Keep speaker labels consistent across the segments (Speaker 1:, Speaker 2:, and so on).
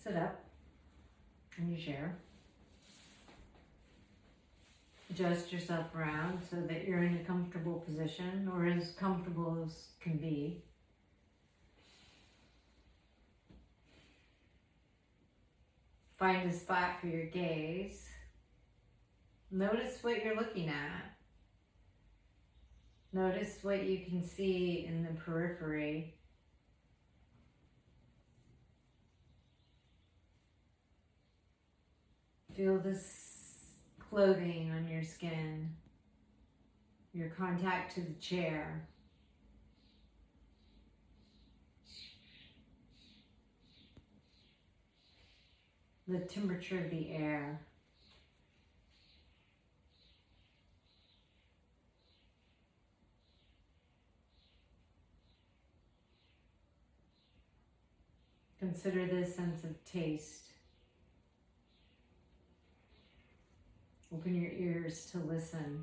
Speaker 1: Sit up in your chair. Adjust yourself around so that you're in a comfortable position, or as comfortable as can be. Find a spot for your gaze. Notice what you're looking at. Notice what you can see in the periphery. Feel this clothing on your skin, your contact to the chair. The temperature of the air. Consider this sense of taste. Open your ears to listen.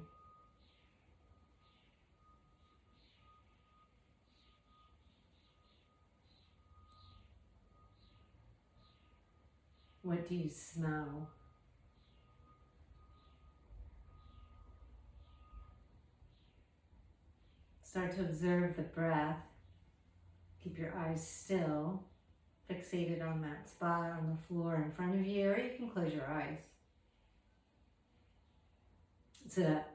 Speaker 1: What do you smell? Start to observe the breath. Keep your eyes still, fixated on that spot on the floor in front of you, or you can close your eyes. Sit up.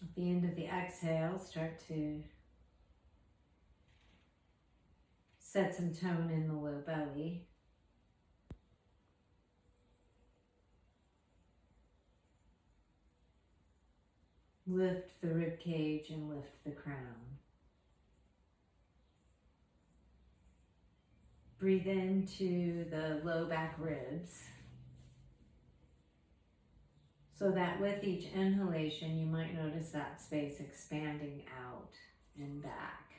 Speaker 1: At the end of the exhale, start to set some tone in the low belly. Lift the rib cage and lift the crown. Breathe into the low back ribs, so that with each inhalation you might notice that space expanding out and back.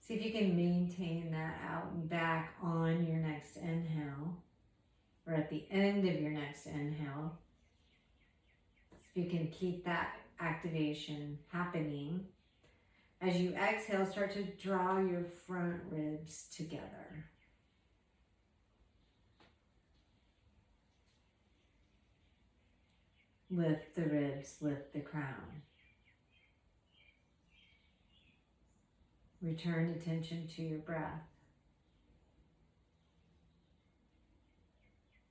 Speaker 1: See if you can maintain that out and back on your next inhale, or at the end of your next inhale. See if you can keep that activation happening. As you exhale, start to draw your front ribs together. Lift the ribs, lift the crown. Return attention to your breath.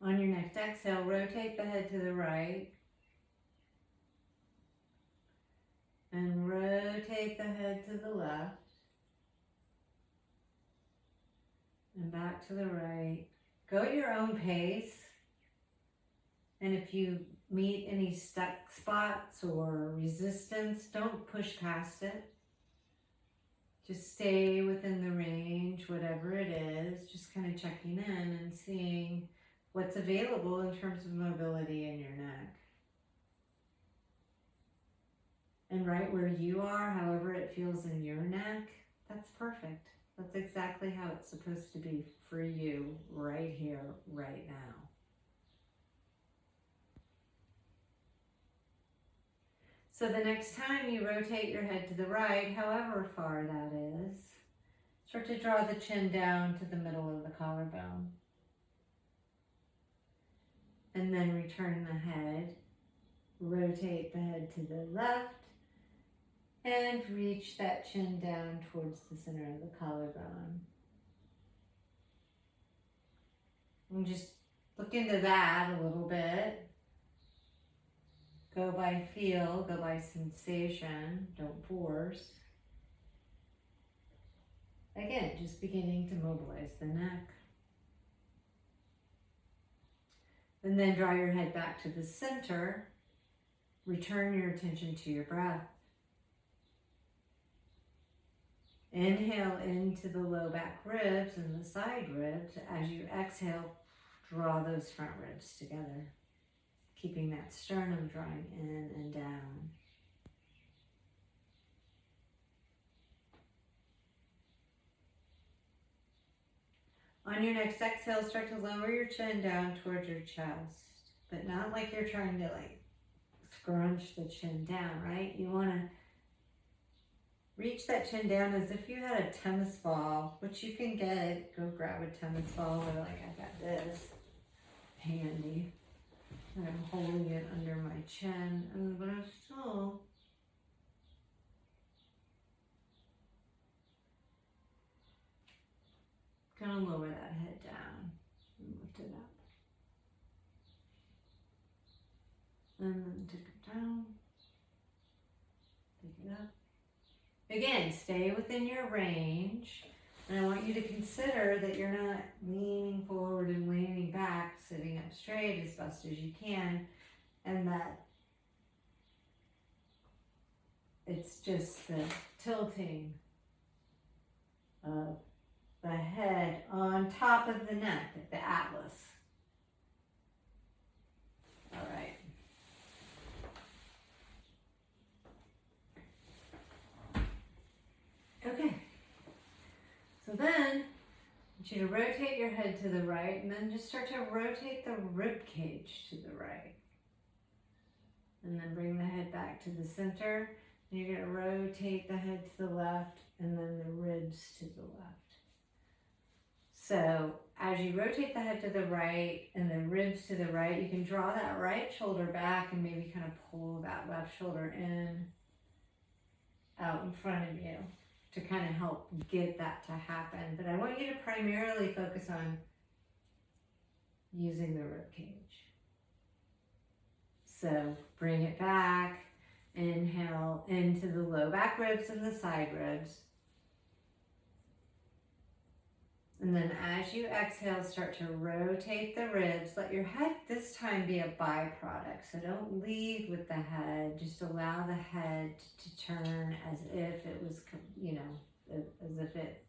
Speaker 1: On your next exhale, rotate the head to the right. And rotate the head to the left. And back to the right. Go at your own pace. And if you meet any stuck spots or resistance, don't push past it. Just stay within the range, whatever it is, just kind of checking in and seeing what's available in terms of mobility in your neck. And right where you are, however it feels in your neck, that's perfect. That's exactly how it's supposed to be for you right here, right now. So the next time you rotate your head to the right, however far that is, start to draw the chin down to the middle of the collarbone. And then return the head, rotate the head to the left, and reach that chin down towards the center of the collarbone. And just look into that a little bit. Go by feel, go by sensation, don't force. Again, just beginning to mobilize the neck. And then draw your head back to the center. Return your attention to your breath. Inhale into the low back ribs and the side ribs. As you exhale, draw those front ribs together, keeping that sternum drawing in and down. On your next exhale, start to lower your chin down towards your chest, but not like you're trying to like scrunch the chin down, right? You want to reach that chin down as if you had a tennis ball, which you can get. Go grab a tennis ball, or like I got this handy. And I'm holding it under my chin, but I'm still gonna lower that head down and lift it up. And then take it down, take it up. Again, stay within your range. And I want you to consider that you're not leaning forward and leaning back, sitting up straight as best as you can, and that it's just the tilting of the head on top of the neck, like the atlas. All right. Okay. So then, I want you to rotate your head to the right, and then just start to rotate the rib cage to the right. And then bring the head back to the center. And you're going to rotate the head to the left, and then the ribs to the left. So as you rotate the head to the right and the ribs to the right, you can draw that right shoulder back and maybe kind of pull that left shoulder in, out in front of you, to kind of help get that to happen. But I want you to primarily focus on using the rib cage. So bring it back, inhale into the low back ribs and the side ribs. And then as you exhale, start to rotate the ribs. Let your head this time be a byproduct. So don't lead with the head. Just allow the head to turn as if it was, as if it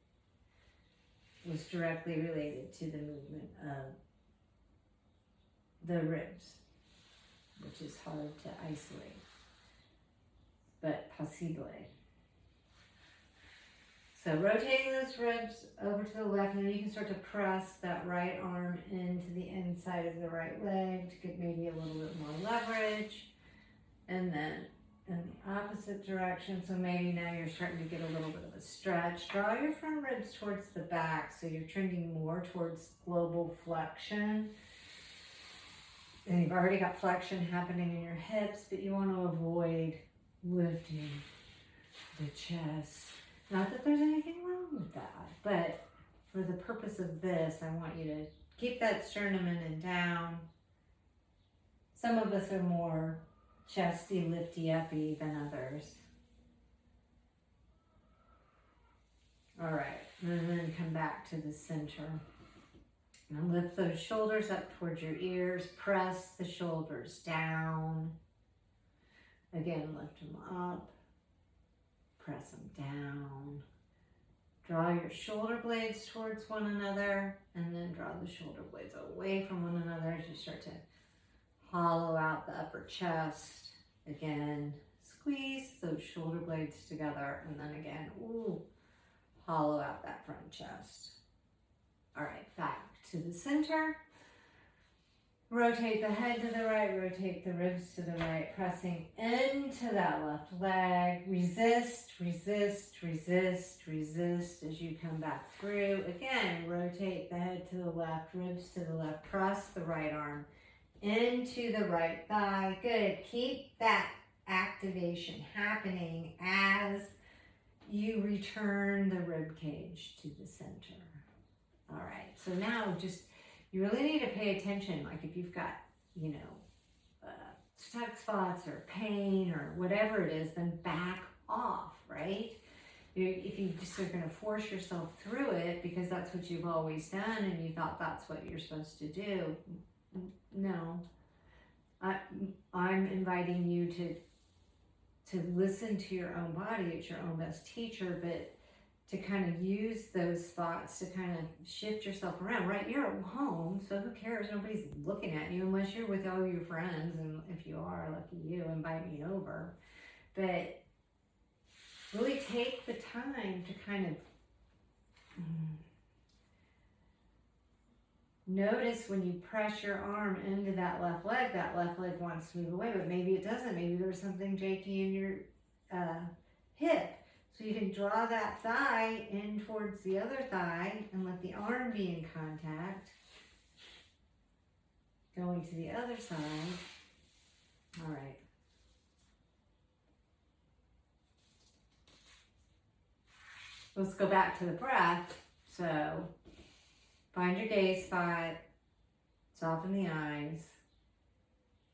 Speaker 1: was directly related to the movement of the ribs, which is hard to isolate, but possible. So rotating those ribs over to the left, and then you can start to press that right arm into the inside of the right leg to get maybe a little bit more leverage. And then in the opposite direction, so maybe now you're starting to get a little bit of a stretch. Draw your front ribs towards the back, so you're trending more towards global flexion. And you've already got flexion happening in your hips, but you want to avoid lifting the chest. Not that there's anything wrong with that, but for the purpose of this, I want you to keep that sternum in and down. Some of us are more chesty, lifty, uppy than others. All right, and then come back to the center. Now lift those shoulders up towards your ears. Press the shoulders down. Again, lift them up. Press them down. Draw your shoulder blades towards one another, and then draw the shoulder blades away from one another as you start to hollow out the upper chest. Again, squeeze those shoulder blades together, and then again, hollow out that front chest. All right, back to the center. Rotate the head to the right, rotate the ribs to the right, pressing into that left leg. Resist, resist, resist, resist as you come back through. Again, rotate the head to the left, ribs to the left. Press the right arm into the right thigh. Good. Keep that activation happening as you return the rib cage to the center. All right, so now you really need to pay attention. Like if you've got, stuck spots or pain or whatever it is, then back off, right? If you just are going to force yourself through it because that's what you've always done and you thought that's what you're supposed to do, no. I'm inviting you to listen to your own body. It's your own best teacher, but to kind of use those spots to kind of shift yourself around, right? You're at home, so who cares? Nobody's looking at you unless you're with all your friends, and if you are, lucky you, invite me over. But really take the time to kind of Notice when you press your arm into that left leg wants to move away, but maybe it doesn't. Maybe there's something jakey in your hip. So you can draw that thigh in towards the other thigh and let the arm be in contact. Going to the other side. All right. Let's go back to the breath. So find your gaze spot, soften the eyes.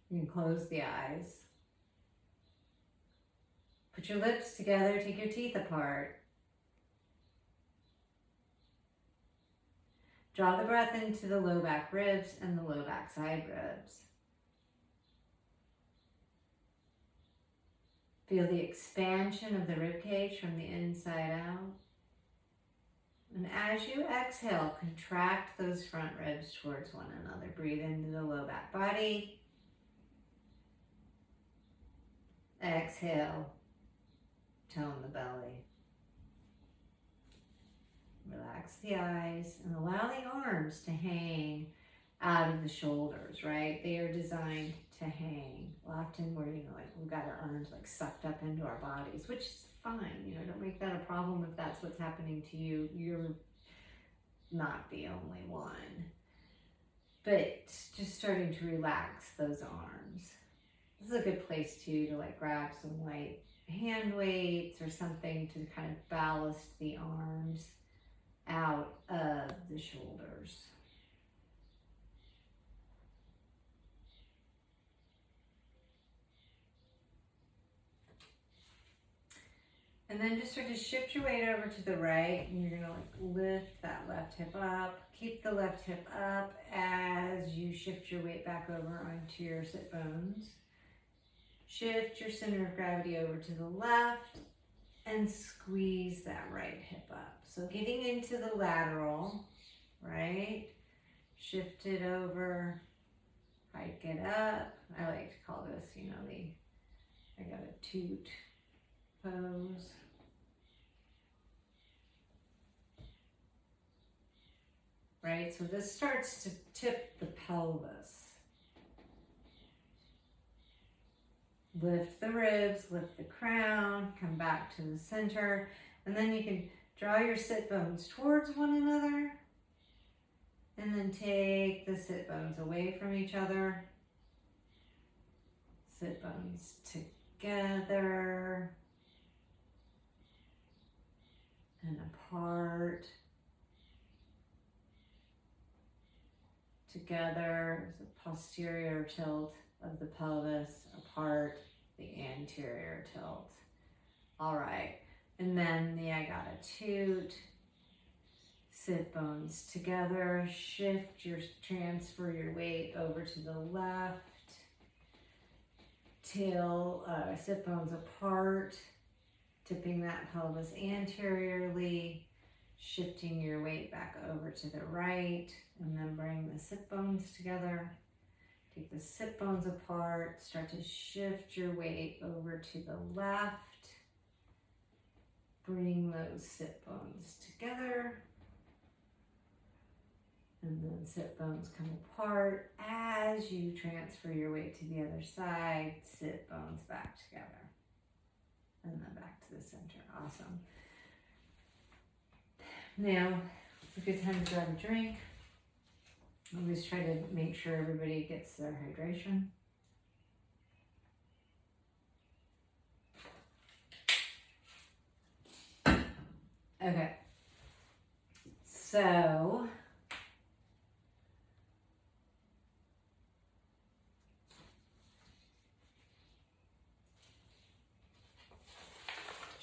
Speaker 1: You can close the eyes. Put your lips together, take your teeth apart. Draw the breath into the low back ribs and the low back side ribs. Feel the expansion of the rib cage from the inside out. And as you exhale, contract those front ribs towards one another. Breathe into the low back body. Exhale, tone the belly. Relax the eyes and allow the arms to hang out of the shoulders, right? They are designed to hang. Often where, like we've got our arms like sucked up into our bodies, which is fine. Don't make that a problem if that's what's happening to you. You're not the only one. But just starting to relax those arms. This is a good place too to like grab some light hand weights or something to kind of ballast the arms out of the shoulders. And then just sort of shift your weight over to the right, and you're gonna like lift that left hip up. Keep the left hip up as you shift your weight back over onto your sit bones. Shift your center of gravity over to the left and squeeze that right hip up. So getting into the lateral, right? Shift it over, hike it up. I like to call this, I got a toot pose. Right, so this starts to tip the pelvis. Lift the ribs, lift the crown, come back to the center, and then you can draw your sit bones towards one another, and then take the sit bones away from each other. Sit bones together and apart. Together, the posterior tilt of the pelvis, apart, the anterior tilt. All right, and then the I got a toot. Sit bones together, transfer your weight over to the left. Sit bones apart, tipping that pelvis anteriorly, shifting your weight back over to the right, and then bring the sit bones together. Take the sit bones apart, start to shift your weight over to the left. Bring those sit bones together. And then sit bones come apart as you transfer your weight to the other side. Sit bones back together. And then back to the center. Awesome. Now, it's a good time to grab a drink. Always try to make sure everybody gets their hydration. Okay. So,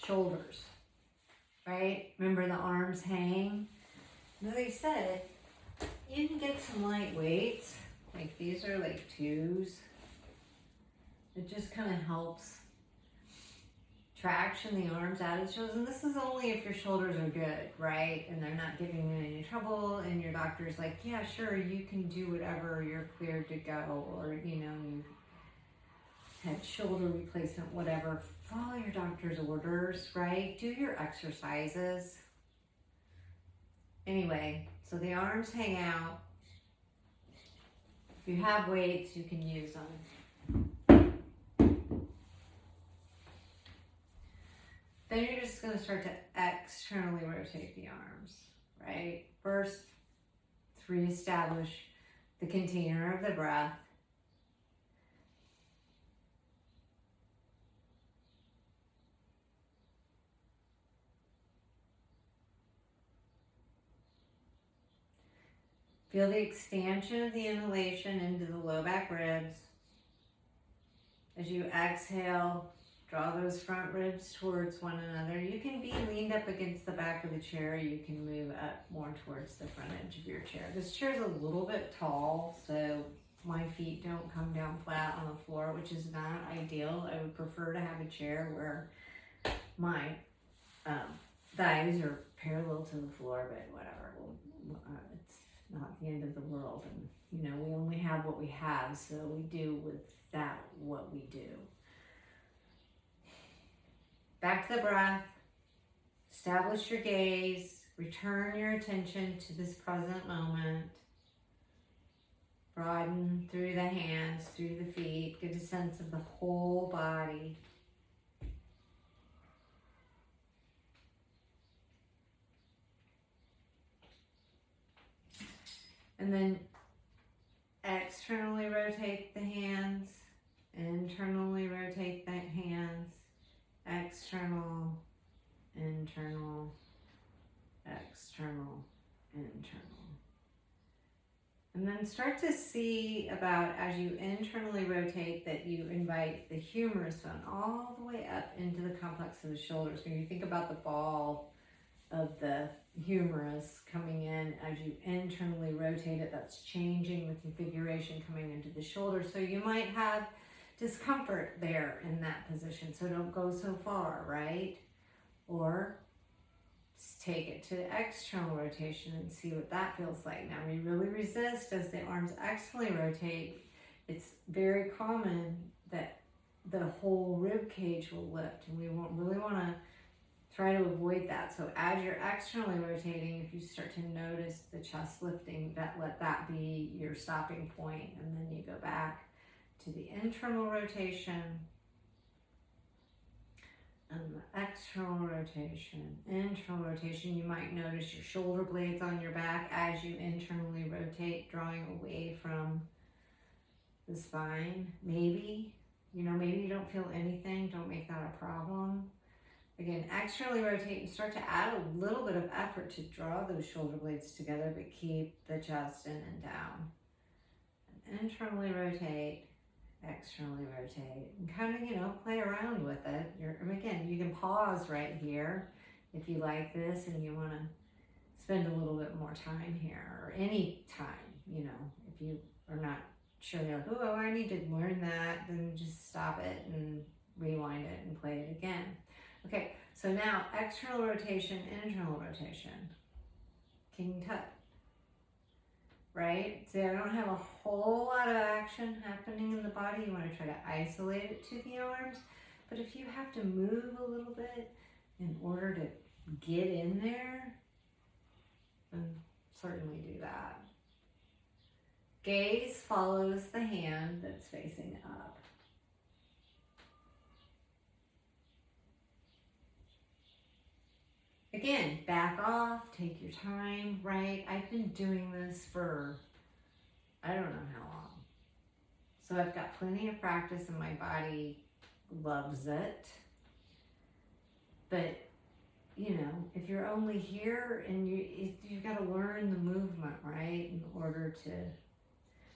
Speaker 1: shoulders, right? Remember the arms hang? As I said, you can get some light weights. Like these are like 2s. It just kind of helps traction the arms out of the shoulders. And this is only if your shoulders are good, right? And they're not giving you any trouble. And your doctor's like, yeah, sure, you can do whatever. You're cleared to go. Or, you had shoulder replacement, whatever. Follow your doctor's orders, right? Do your exercises. Anyway, so the arms hang out. If you have weights, you can use them. Then you're just going to start to externally rotate the arms, right? First, reestablish the container of the breath. Feel the expansion of the inhalation into the low back ribs. As you exhale, draw those front ribs towards one another. You can be leaned up against the back of the chair. You can move up more towards the front edge of your chair. This chair is a little bit tall, so my feet don't come down flat on the floor, which is not ideal. I would prefer to have a chair where my thighs are parallel to the floor, but whatever. It's not the end of the world, and you know, we only have what we have, so we do with that what we do. Back to the breath. Establish your gaze. Return your attention to this present moment. Broaden through the hands, through the feet. Get a sense of the whole body. And then externally rotate the hands. Internally rotate the hands. External, internal, external, internal. And then start to see about, as you internally rotate, that you invite the humerus bone all the way up into the complex of the shoulders. When you think about the ball of the humerus coming in, as you internally rotate it, that's changing the configuration coming into the shoulder. So you might have discomfort there in that position, so don't go so far, right? Or just take it to external rotation and see what that feels like. Now we really resist as the arms externally rotate. It's very common that the whole rib cage will lift, and we really want to try to avoid that. So as you're externally rotating, if you start to notice the chest lifting, let that be your stopping point, and then you go back to the internal rotation and the external rotation. Internal rotation, you might notice your shoulder blades on your back as you internally rotate, drawing away from the spine. Maybe you don't feel anything. Don't make that a problem. Again, externally rotate and start to add a little bit of effort to draw those shoulder blades together, but keep the chest in and down. And internally rotate. Externally rotate, and kind of, play around with it. Again, you can pause right here if you like this and you want to spend a little bit more time here, or any time, if you are not sure, you're like, oh, I need to learn that, then just stop it and rewind it and play it again. Okay, so now external rotation, internal rotation. King Tut. Right? See, I don't have a whole lot of action happening in the body. You want to try to isolate it to the arms. But if you have to move a little bit in order to get in there, then certainly do that. Gaze follows the hand that's facing up. Again, back off, take your time, right? I've been doing this for, I don't know how long. So I've got plenty of practice and my body loves it. But, if you're only here and you've got to learn the movement, right? In order to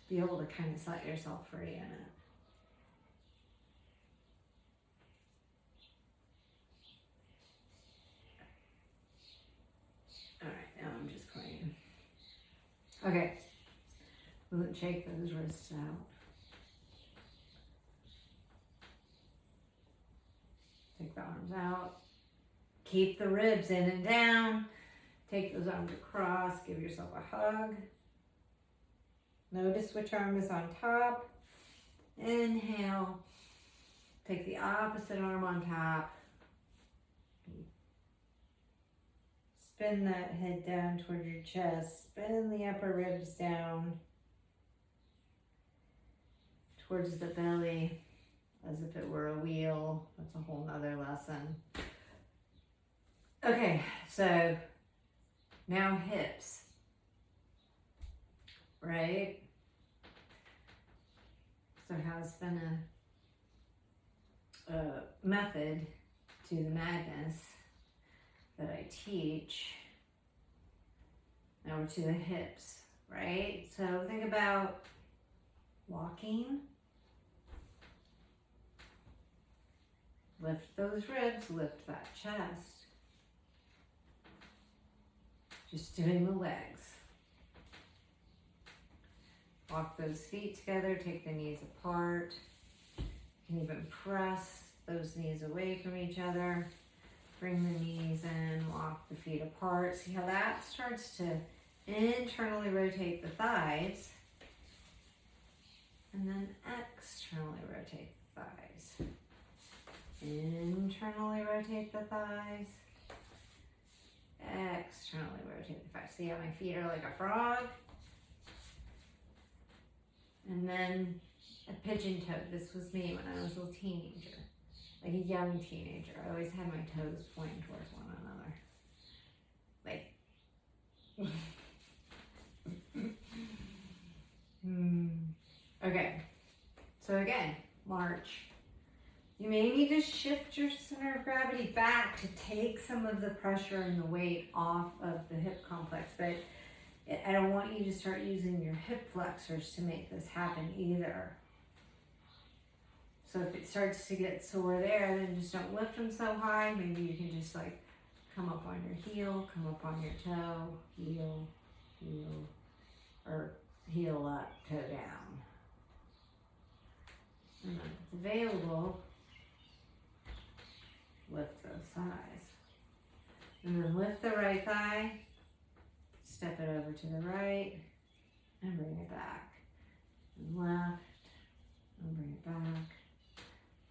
Speaker 1: be able to kind of set yourself free in it. Now I'm just playing. Okay. Shake those wrists out. Take the arms out. Keep the ribs in and down. Take those arms across. Give yourself a hug. Notice which arm is on top. Inhale. Take the opposite arm on top. Spin that head down toward your chest. Spin the upper ribs down. towards the belly as if it were a wheel. That's a whole nother lesson. Okay, so now hips, right? So has been a method to the madness that I teach. Now we're to the hips, right? So think about walking. Lift those ribs, lift that chest. Just doing the legs. Walk those feet together, take the knees apart. You can even press those knees away from each other. Bring the knees in, walk the feet apart. See how that starts to internally rotate the thighs. And then externally rotate the thighs. Internally rotate the thighs. Externally rotate the thighs. See how my feet are like a frog? And then a pigeon toe. This was me when I was a little teenager. Like a young teenager. I always had my toes pointing towards one another. Like. Okay. So again, march. You may need to shift your center of gravity back to take some of the pressure and the weight off of the hip complex, but I don't want you to start using your hip flexors to make this happen either. So if it starts to get sore there, then just don't lift them so high. Maybe you can just like come up on your heel, come up on your toe, heel, heel, or heel up, toe down. And then if it's available, lift those thighs. And then lift the right thigh, step it over to the right, and bring it back. And left, and bring it back.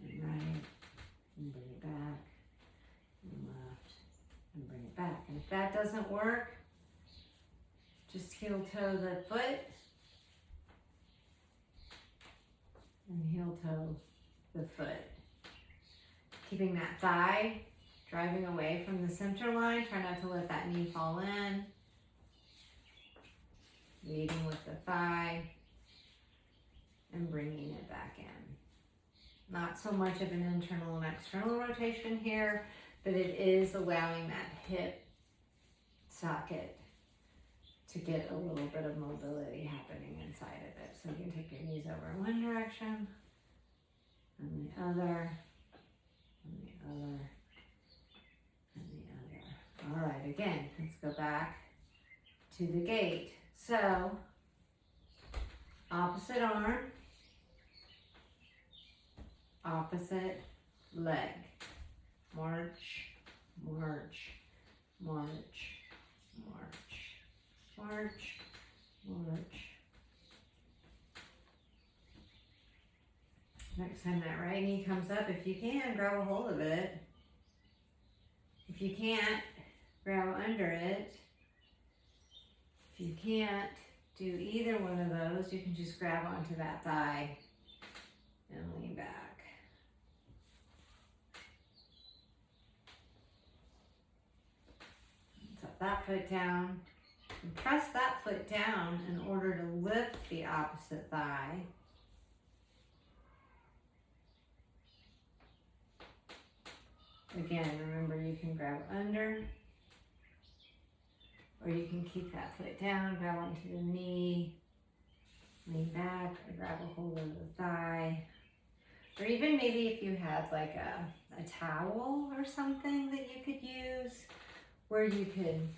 Speaker 1: And right, and bring it back. And left, and bring it back. And if that doesn't work, just heel toe the foot. And heel toe the foot. Keeping that thigh driving away from the center line. Try not to let that knee fall in. Leading with the thigh and bringing it back in. Not so much of an internal and external rotation here, but it is allowing that hip socket to get a little bit of mobility happening inside of it. So you can take your knees over in one direction and the other. And the other, and the other. All right, again, let's go back to the gait. So, opposite arm, opposite leg. March, march, march, march, march, march. Next time that right knee comes up, if you can, grab a hold of it. If you can't, grab under it. If you can't do either one of those, you can just grab onto that thigh and lean back. Set that foot down. And press that foot down in order to lift the opposite thigh. Again, remember you can grab under, or you can keep that foot down, grab onto the knee, lean back, or grab a hold of the thigh. Or even maybe if you had like a towel or something that you could use, where you could,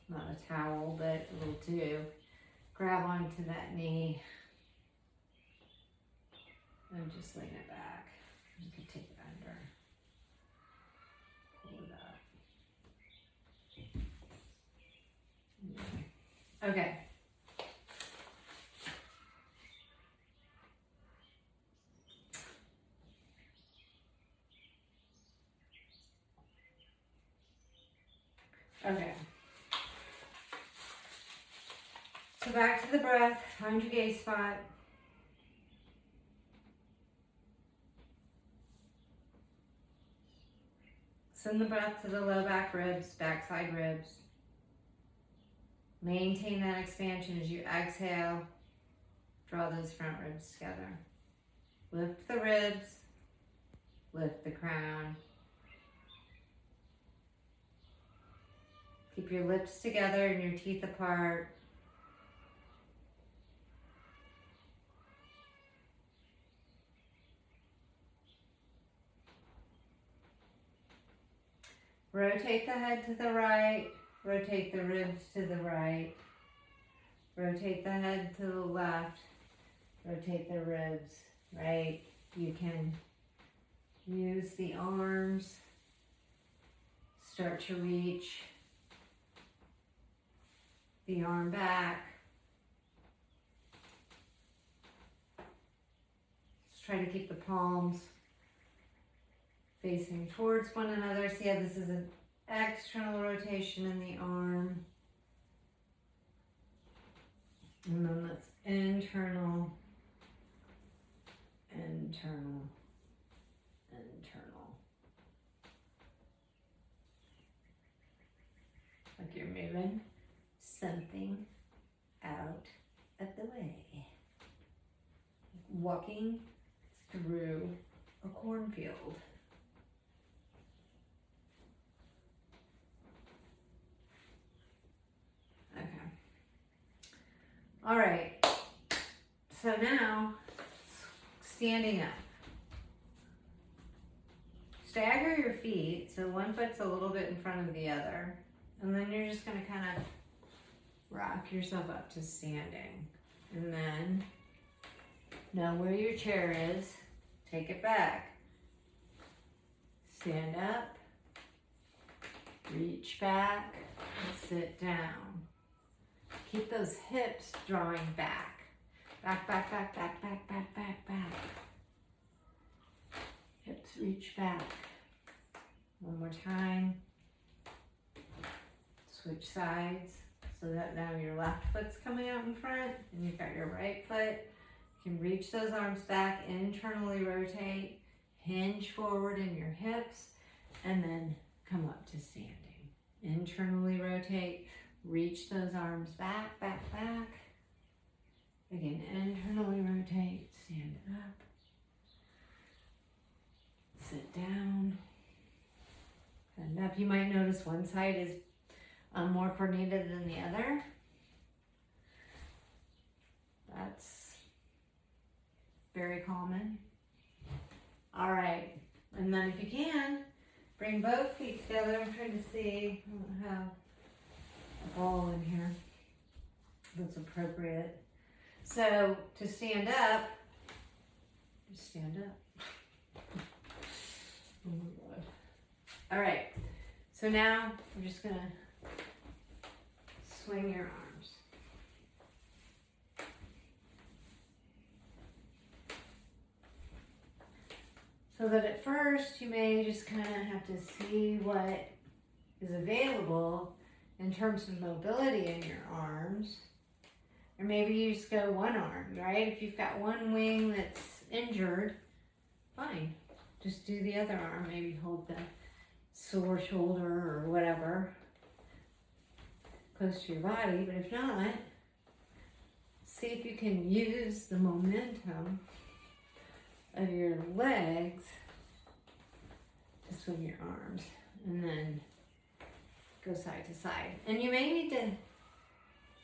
Speaker 1: not a towel, but a little too, grab onto that knee and just lean it back. You can take it under, pull it up. Okay. Okay. So back to the breath, find your gaze spot. Send the breath to the low back ribs, backside ribs. Maintain that expansion as you exhale. Draw those front ribs together. Lift the ribs, lift the crown. Keep your lips together and your teeth apart. Rotate the head to the right, rotate the ribs to the right, rotate the head to the left, rotate the ribs, right? You can use the arms, start to reach the arm back. Just try to keep the palms facing towards one another. See how this is an external rotation in the arm. And then that's internal, internal, internal. Like you're moving something out of the way. Walking through a cornfield. All right, so now standing up. Stagger your feet so one foot's a little bit in front of the other, and then you're just gonna kind of rock yourself up to standing. And then know where your chair is, take it back. Stand up, reach back, and sit down. Keep those hips drawing back. Back, back, back, back, back, back, back, back. Hips reach back. One more time. Switch sides so that now your left foot's coming out in front and you've got your right foot. You can reach those arms back, internally rotate, hinge forward in your hips, and then come up to standing. Internally rotate. Reach those arms back, back, back. Again, internally rotate, stand up. Sit down. Stand up. You might notice one side is more coordinated than the other. That's very common. All right. And then if you can, bring both feet together. I'm trying to see. I don't have a ball in here that's appropriate. So to stand up, just stand up. Oh my God. All right, so now we're just gonna swing your arms. So that at first you may just kind of have to see what is available in terms of mobility in your arms. Or maybe you just go one arm, right? If you've got one wing that's injured, fine. Just do the other arm. Maybe hold the sore shoulder or whatever close to your body. But if not, see if you can use the momentum of your legs to swing your arms. And then go side to side. And you may need to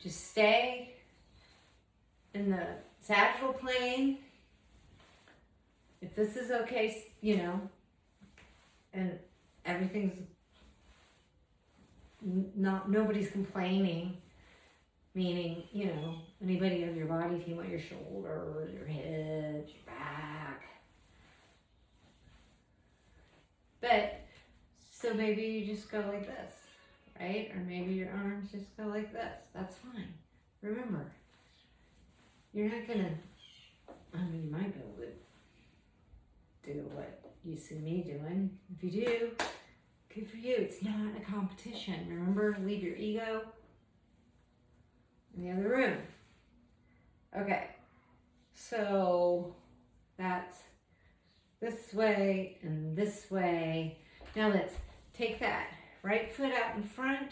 Speaker 1: just stay in the sagittal plane. If this is okay, you know, and everything's nobody's complaining, meaning, you know, anybody of your body, if you want your shoulders, your hips, your back. But, so maybe you just go like this. Right? Or maybe your arms just go like this. That's fine. Remember, you're not gonna, I mean, you might be able to do what you see me doing. If you do, good for you. It's not a competition. Remember, leave your ego in the other room. Okay, so that's this way and this way. Now let's take that right foot out in front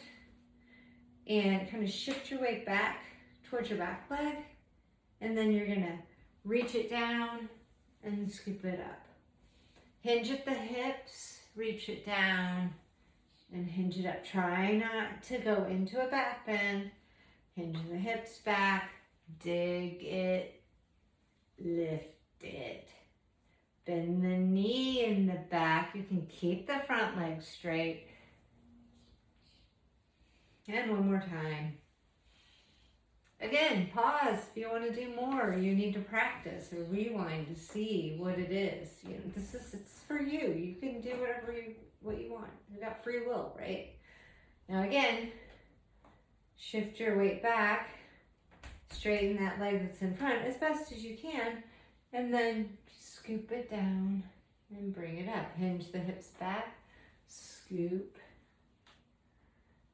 Speaker 1: and kind of shift your weight back towards your back leg. And then you're gonna reach it down and scoop it up. Hinge at the hips, reach it down and hinge it up. Try not to go into a back bend. Hinge the hips back, dig it, lift it. Bend the knee in the back. You can keep the front leg straight. And one more time. Again, pause if you want to do more. You need to practice or rewind to see what it is. You know, it's for you. You can do what you want. You got free will, right? Now again, shift your weight back, straighten that leg that's in front as best as you can, and then scoop it down and bring it up. Hinge the hips back, scoop.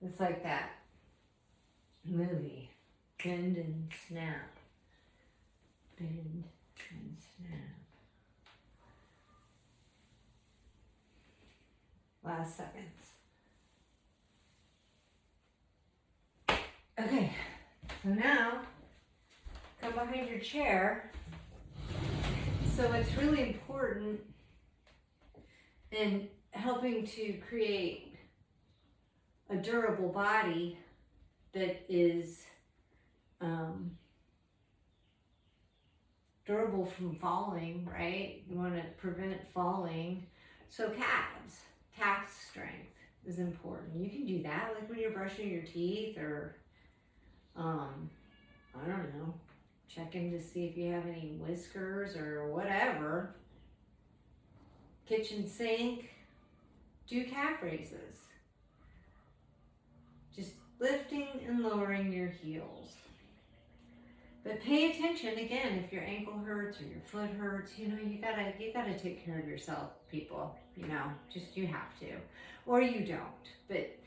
Speaker 1: It's like that movie. Bend and snap. Bend and snap. Last seconds. Okay, so now come behind your chair. So it's really important in helping to create a durable body that is durable from falling, right? You want to prevent falling. So calf strength is important. You can do that like when you're brushing your teeth or I don't know, checking to see if you have any whiskers or whatever. Kitchen sink, do calf raises. Just lifting and lowering your heels. But pay attention again if your ankle hurts or your foot hurts, you know, you gotta take care of yourself, people. You know, just you have to. Or you don't. But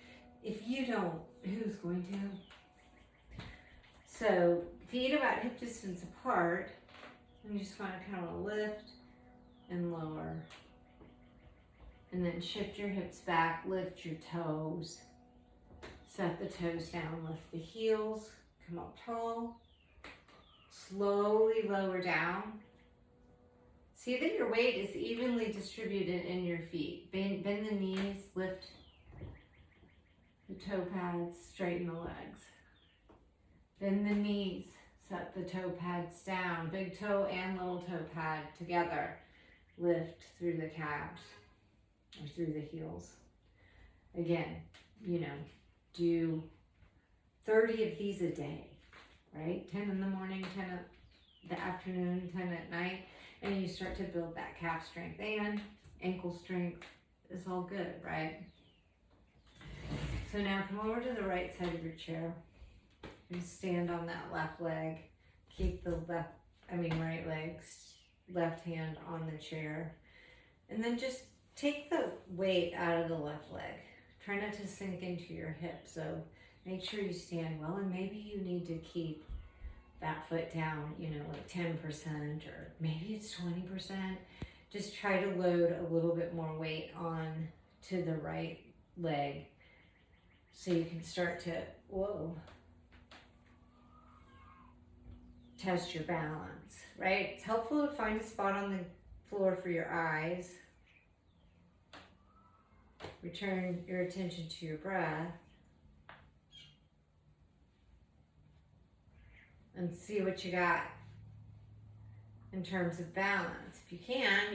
Speaker 1: if you don't, who's going to? So feet about hip distance apart. And you just want to kind of lift and lower. And then shift your hips back, lift your toes. Set the toes down, lift the heels, come up tall. Slowly lower down. See that your weight is evenly distributed in your feet. Bend the knees, lift the toe pads, straighten the legs. Bend the knees, set the toe pads down. Big toe and little toe pad together. Lift through the calves or through the heels. Again, you know, do 30 of these a day. Right? 10 in the morning, 10 in the afternoon, 10 at night, and you start to build that calf strength and ankle strength is all good, right? So now come over to the right side of your chair and stand on that left leg. Keep the right leg, left hand on the chair, and then just take the weight out of the left leg. Try not to sink into your hip, so make sure you stand well, and maybe you need to keep that foot down, you know, like 10% or maybe it's 20%. Just try to load a little bit more weight on to the right leg so you can start to, test your balance, right? It's helpful to find a spot on the floor for your eyes. Return your attention to your breath. And see what you got in terms of balance. If you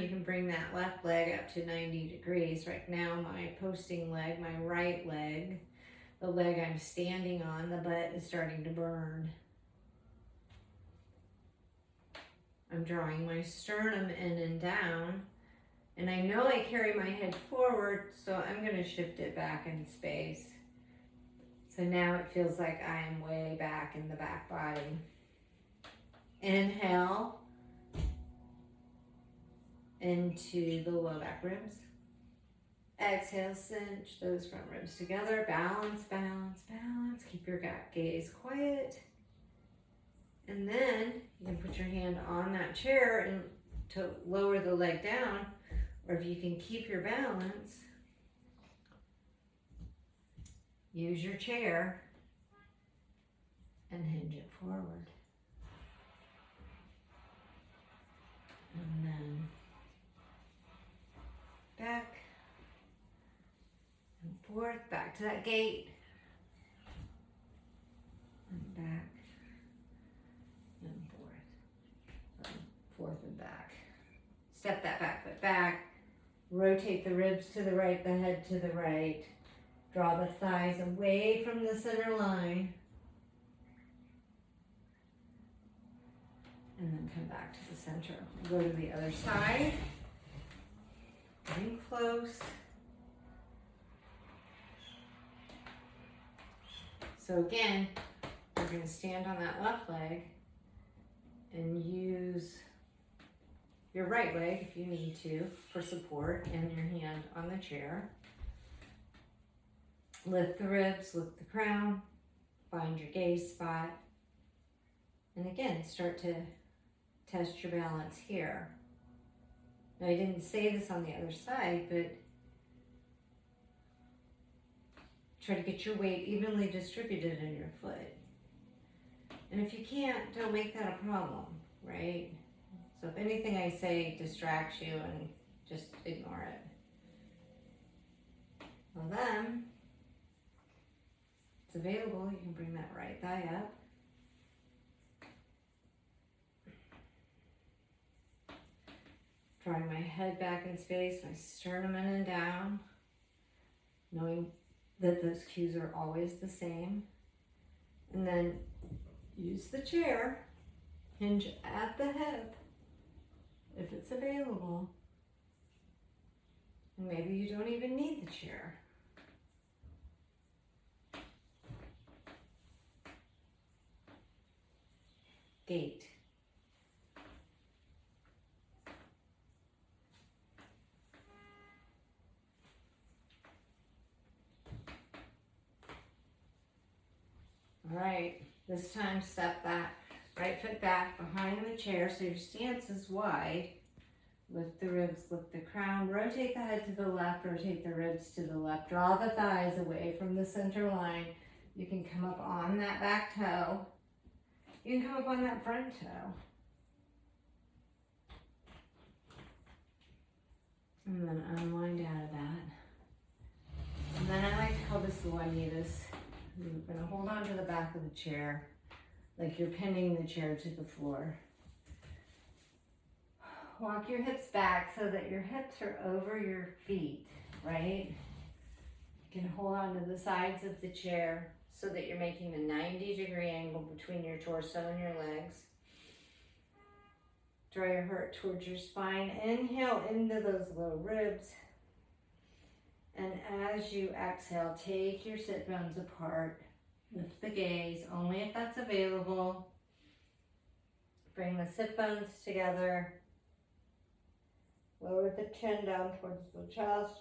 Speaker 1: can bring that left leg up to 90 degrees. Right now, my posting leg, my right leg, the leg I'm standing on, the butt is starting to burn. I'm drawing my sternum in and down. And I know I carry my head forward, so I'm going to shift it back in space. So now it feels like I am way back in the back body. Inhale into the low back ribs. Exhale, cinch those front ribs together. Balance, balance, balance. Keep your gaze quiet. And then you can put your hand on that chair and to lower the leg down, or if you can keep your balance, use your chair and hinge it forward. And then back and forth, back to that gate. And back and forth. Forth and back. Step that back foot back. Rotate the ribs to the right, the head to the right. Draw the thighs away from the center line. And then come back to the center. Go to the other side. Getting close. So again, we're going to stand on that left leg and use your right leg, if you need to, for support, and your hand on the chair. Lift the ribs, lift the crown, find your gaze spot, and again, start to test your balance here. Now, I didn't say this on the other side, but try to get your weight evenly distributed in your foot. And if you can't, don't make that a problem, right? So if anything I say distracts you, and just ignore it. Well then, it's available. You can bring that right thigh up. Drawing my head back in space, my sternum in and down, knowing that those cues are always the same. And then use the chair, hinge at the hip if it's available. And maybe you don't even need the chair. Gate. All right, this time step that right foot back behind the chair so your stance is wide. Lift the ribs, lift the crown, rotate the head to the left, rotate the ribs to the left. Draw the thighs away from the center line. You can come up on that back toe. You can come up on that front toe. And then unwind out of that. And then I like to call this the Juanitas. You're going to hold on to the back of the chair like you're pinning the chair to the floor. Walk your hips back so that your hips are over your feet, right? You can hold on to the sides of the chair so that you're making a 90-degree angle between your torso and your legs. Draw your heart towards your spine. Inhale into those low ribs. And as you exhale, take your sit bones apart. Lift the gaze, only if that's available. Bring the sit bones together. Lower the chin down towards the chest.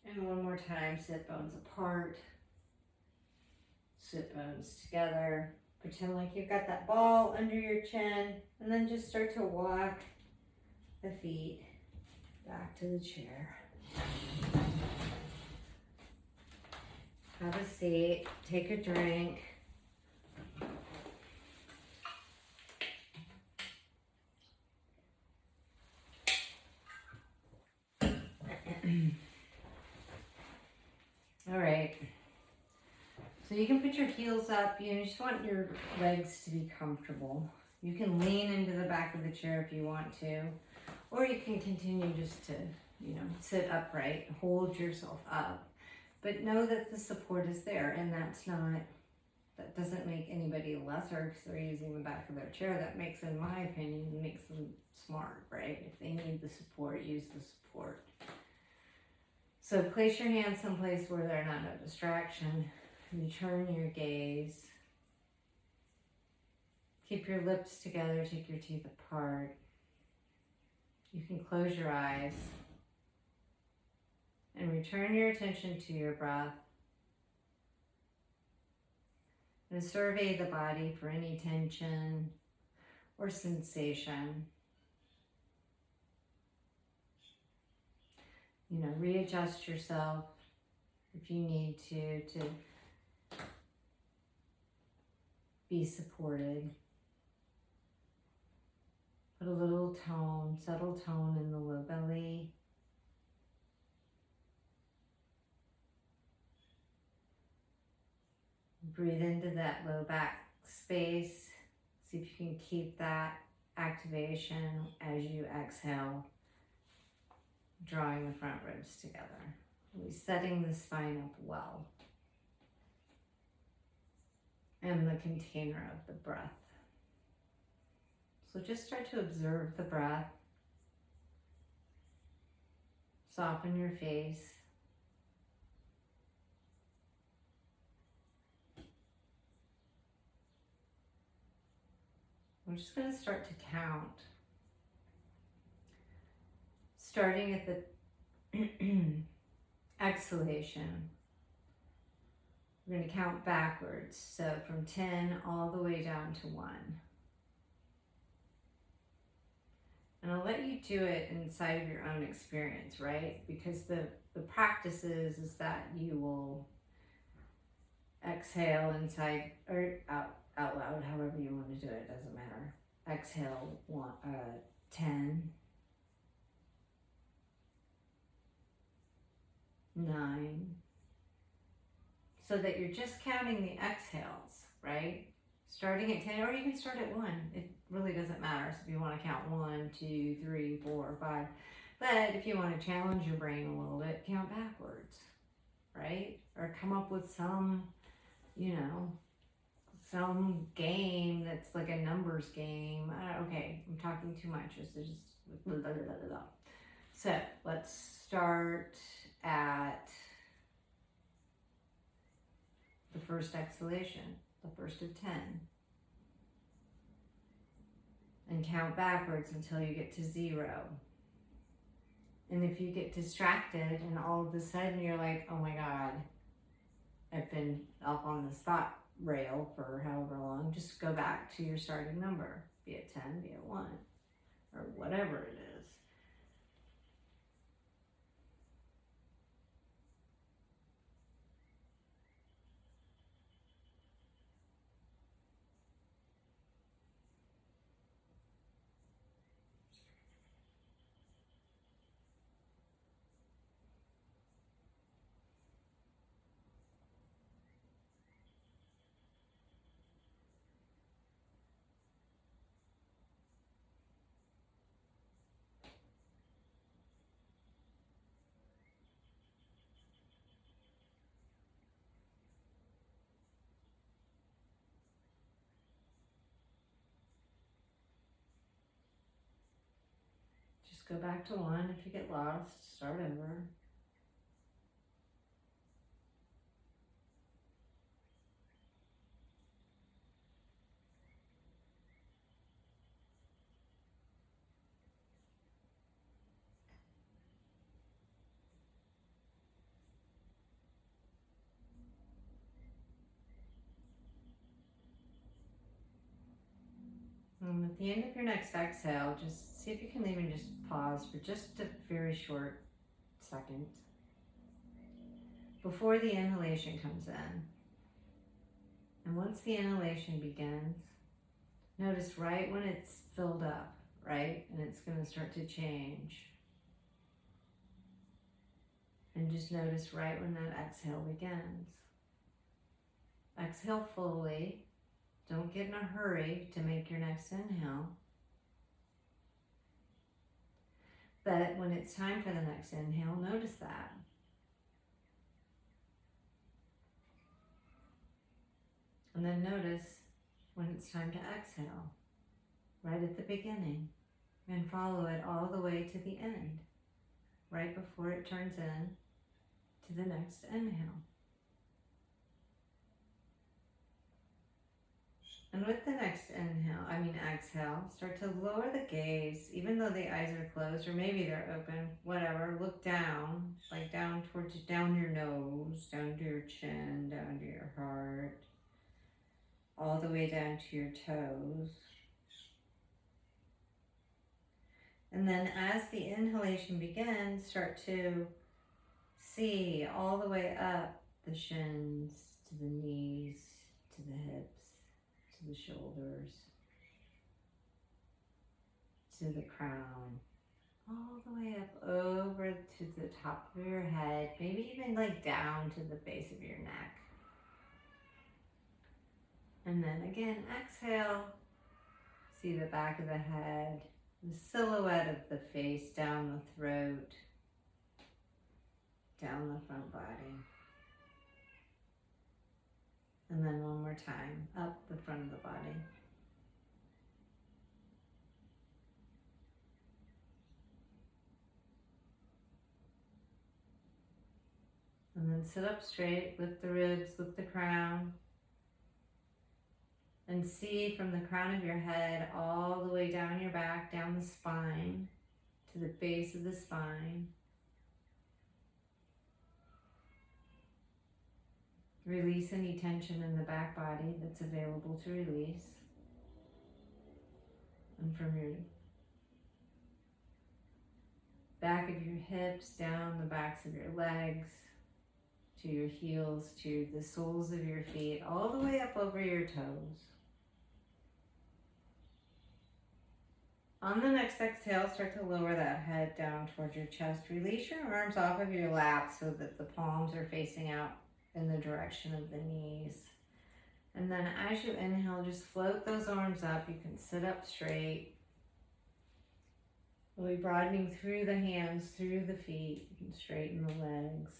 Speaker 1: And one more time, sit bones apart. Sit bones together. Pretend like you've got that ball under your chin. And then just start to walk the feet back to the chair. Have a seat, take a drink. All right. So you can put your heels up. You just want your legs to be comfortable. You can lean into the back of the chair if you want to, or you can continue just to, sit upright, hold yourself up. But know that the support is there, and that doesn't make anybody lesser because they're using the back of their chair. That makes, in my opinion, makes them smart, right? If they need the support, use the support. So place your hands someplace where they're not a distraction. Return your gaze. Keep your lips together, take your teeth apart. You can close your eyes. And return your attention to your breath. And survey the body for any tension or sensation. Readjust yourself. if you need to be supported. Put a little tone, subtle tone in the low belly. Breathe into that low back space. See if you can keep that activation as you exhale, drawing the front ribs together. Really setting the spine up well. And the container of the breath. So just start to observe the breath. Soften your face. We're just going to start to count. Starting at the exhalation. We're going to count backwards. So from 10 all the way down to 1. And I'll let you do it inside of your own experience, right? Because the practice is that you will exhale inside or out loud, however you want to do it, doesn't matter. Exhale 10, 9, so that you're just counting the exhales, right? Starting at 10, or you can start at 1. It really doesn't matter. So if you want to count 1, 2, 3, 4, 5. But if you want to challenge your brain a little bit, count backwards, right? Or come up with some, some game that's like a numbers game. Okay, I'm talking too much. Just blah, blah, blah, blah, blah. So let's start at the first exhalation, the first of 10. And count backwards until you get to 0. And if you get distracted and all of a sudden you're like, oh my God, I've been up on the thought rail for however long, just go back to your starting number, be it 10, be it 1, or whatever it is. Just go back to 1. If you get lost, start over. And at the end of your next exhale, just see if you can even just pause for just a very short second before the inhalation comes in. And once the inhalation begins, notice right when it's filled up, right? And it's going to start to change. And just notice right when that exhale begins. Exhale fully. Don't get in a hurry to make your next inhale. But when it's time for the next inhale, notice that. And then notice when it's time to exhale, right at the beginning, and follow it all the way to the end, right before it turns in to the next inhale. And with the next exhale, start to lower the gaze, even though the eyes are closed, or maybe they're open, whatever. Look down, like down your nose, down to your chin, down to your heart, all the way down to your toes. And then as the inhalation begins, start to See all the way up the shins, to the knees, to the hips, to the shoulders, to the crown, all the way up over to the top of your head, maybe even like down to the base of your neck. And then again, exhale, see the back of the head, the silhouette of the face, down the throat, down the front body. And then one more time, up the front of the body. And then sit up straight, lift the ribs, lift the crown. And see from the crown of your head all the way down your back, down the spine, to the base of the spine. Release any tension in the back body that's available to release. And from your back of your hips, down the backs of your legs, to your heels, to the soles of your feet, all the way up over your toes. On the next exhale, start to lower that head down towards your chest. Release your arms off of your lap so that the palms are facing out in the direction of the knees. And then as you inhale, just float those arms up. You can sit up straight. Really broadening through the hands, through the feet. You can straighten the legs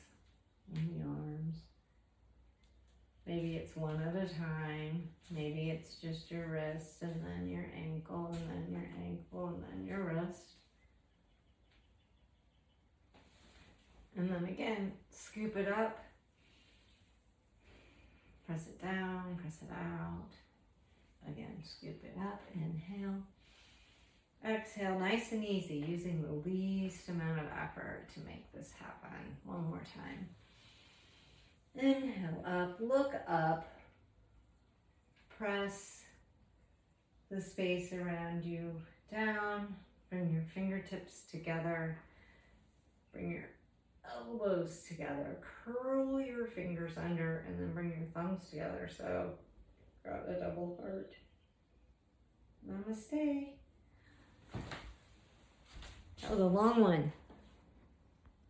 Speaker 1: and the arms. Maybe it's one at a time. Maybe it's just your wrist and then your ankle and then your ankle and then your wrist. And then again, scoop it up. Press it down, press it out. Again, scoop it up, inhale. Exhale, nice and easy, using the least amount of effort to make this happen. One more time. Inhale up, look up. Press the space around you down. Bring your fingertips together. Bring your elbows together. Curl your fingers under and then bring your thumbs together. So grab a double heart. Namaste. That was a long one.